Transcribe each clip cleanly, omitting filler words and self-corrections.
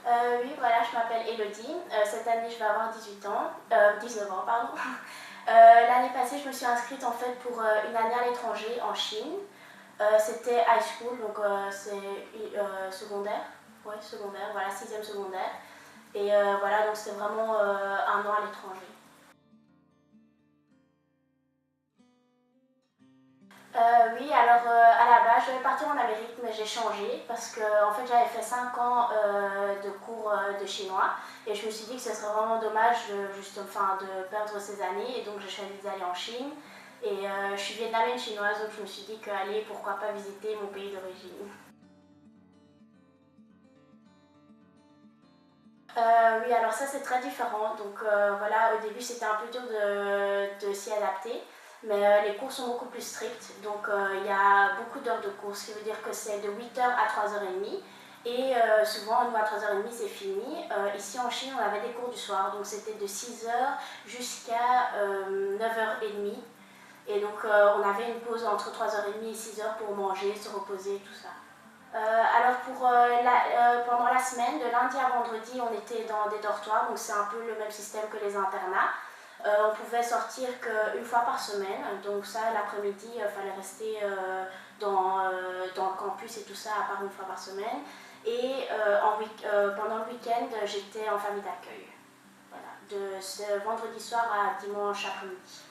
Oui, voilà, je m'appelle Elodie. Cette année, je vais avoir 18 ans, 19 ans, pardon. L'année passée, je me suis inscrite en fait pour une année à l'étranger en Chine. C'était high school, donc c'est secondaire. Ouais, secondaire, voilà, sixième secondaire. Et voilà, donc c'était vraiment un an à l'étranger. Oui, alors à la base, je devais partir en Amérique, mais j'ai changé parce que en fait, j'avais fait 5 ans de cours de chinois et je me suis dit que ce serait vraiment dommage de perdre ces années et donc j'ai choisi d'aller en Chine. Et je suis vietnamienne chinoise, donc je me suis dit que allez, pourquoi pas visiter mon pays d'origine. Oui, alors ça c'est très différent. Donc voilà, au début c'était un peu dur de s'y adapter, mais les cours sont beaucoup plus stricts. Donc il y a beaucoup d'heures de cours, ce qui veut dire que c'est de 8h à 3h30. Et souvent, nous à 3h30 c'est fini. Ici en Chine, on avait des cours du soir, donc c'était de 6h jusqu'à 9h30. Et donc on avait une pause entre 3h30 et 6h pour manger, se reposer, tout ça. Alors pendant la semaine, de lundi à vendredi, on était dans des dortoirs, donc c'est un peu le même système que les internats. On pouvait sortir qu'une fois par semaine, donc ça l'après-midi, il fallait rester dans le campus et tout ça, à part une fois par semaine. Et pendant le week-end, j'étais en famille d'accueil. Voilà, de ce vendredi soir à dimanche après-midi.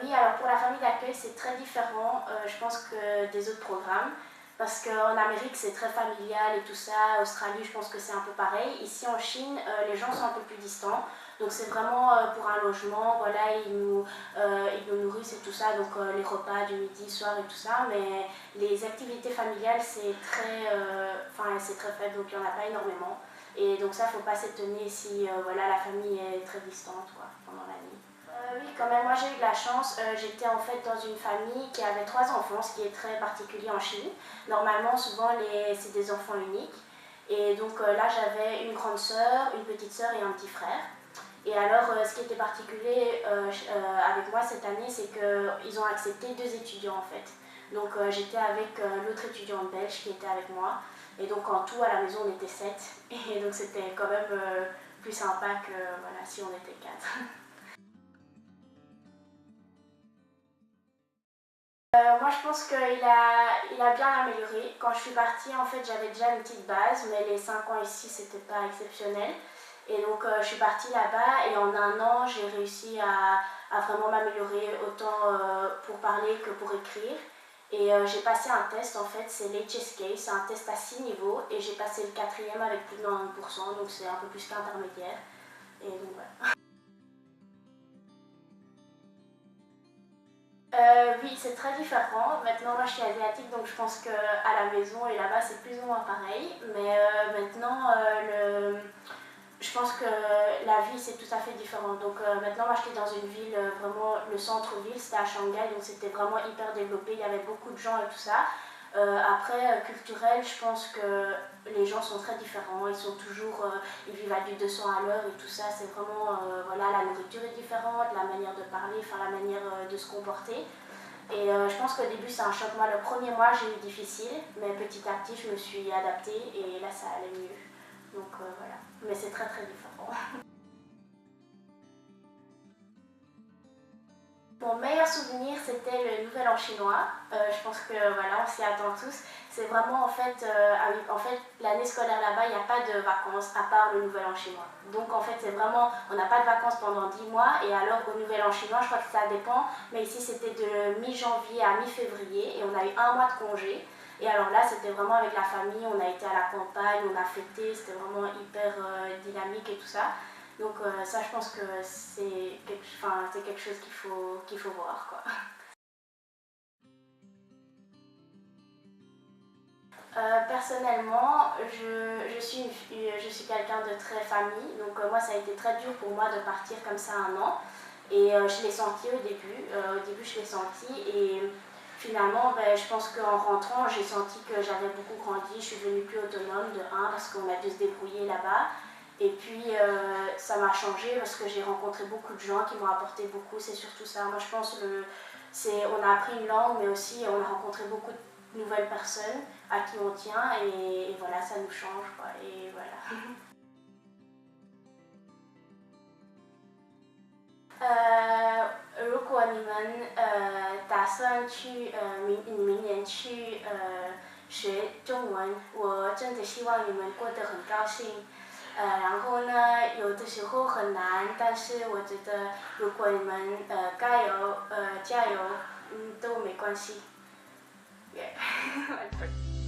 Oui, alors pour la famille d'accueil, c'est très différent, je pense, que des autres programmes. Parce qu'en Amérique, c'est très familial et tout ça. Australie, je pense que c'est un peu pareil. Ici en Chine, les gens sont un peu plus distants. Donc c'est vraiment pour un logement, voilà, ils nous nourrissent et tout ça. Donc les repas du midi, soir et tout ça. Mais les activités familiales, c'est très faible, donc il n'y en a pas énormément. Et donc ça, il ne faut pas s'étonner si voilà, la famille est très distante quoi, pendant la nuit. Oui, quand même, moi j'ai eu de la chance. J'étais en fait dans une famille qui avait 3 enfants, ce qui est très particulier en Chine. Normalement, souvent, c'est des enfants uniques. Et donc là, j'avais une grande sœur, une petite sœur et un petit frère. Et alors, ce qui était particulier avec moi cette année, c'est qu'ils ont accepté 2 étudiants en fait. Donc j'étais avec l'autre étudiante belge qui était avec moi. Et donc en tout, à la maison, on était 7. Et donc c'était quand même plus sympa que voilà, si on était 4. Moi, je pense qu'il a bien amélioré. Quand je suis partie, en fait, j'avais déjà une petite base, mais les 5 ans ici, c'était pas exceptionnel. Et donc, je suis partie là-bas et en un an, j'ai réussi à vraiment m'améliorer autant pour parler que pour écrire. Et j'ai passé un test, en fait, c'est l'HSK, c'est un test à 6 niveaux et j'ai passé le quatrième avec plus de 90%, donc c'est un peu plus qu'intermédiaire. Et donc, voilà. Oui, c'est très différent. Maintenant, moi, je suis asiatique, donc je pense qu'à la maison et là-bas, c'est plus ou moins pareil. Mais maintenant, je pense que la vie, c'est tout à fait différent. Donc maintenant, moi, j'étais dans une ville, vraiment, le centre-ville, c'était à Shanghai, donc c'était vraiment hyper développé. Il y avait beaucoup de gens et tout ça. Après, culturel, je pense que les gens sont très différents. Ils vivent à du 200 à l'heure et tout ça. C'est vraiment, voilà, la nourriture est différente, la manière de parler, enfin la manière de se comporter. Et je pense qu'au début, c'est un choc. Moi, le premier mois, j'ai eu difficile, mais petit à petit, je me suis adaptée et là, ça allait mieux. Donc voilà. Mais c'est très très différent. Mon meilleur souvenir, c'était le Nouvel An chinois. Je pense que voilà, on s'y attend tous. C'est vraiment en fait l'année scolaire là-bas, il n'y a pas de vacances à part le Nouvel An chinois. Donc en fait, c'est vraiment, on n'a pas de vacances pendant 10 mois et alors au Nouvel An chinois, je crois que ça dépend, mais ici c'était de mi-janvier à mi-février et on a eu un mois de congé. Et alors là, c'était vraiment avec la famille, on a été à la campagne, on a fêté, c'était vraiment hyper dynamique et tout ça. Donc ça, je pense que c'est quelque chose qu'il faut voir, quoi. Personnellement, je suis quelqu'un de très famille, donc moi ça a été très dur pour moi de partir comme ça un an. Et je l'ai senti au début je l'ai senti et finalement je pense qu'en rentrant j'ai senti que j'avais beaucoup grandi, je suis devenue plus autonome de un parce qu'on a dû se débrouiller là-bas. Et puis ça m'a changé parce que j'ai rencontré beaucoup de gens qui m'ont apporté beaucoup, c'est surtout ça. Moi je pense on a appris une langue mais aussi on a rencontré beaucoup nouvelles personnes à qui on tient et voilà, ça nous change quoi, et voilà. 如果你们打算去明年去学中文，我真的希望你们过得很高兴。然后呢，有的时候很难，但是我觉得如果你们加油，都没关系。Yeah.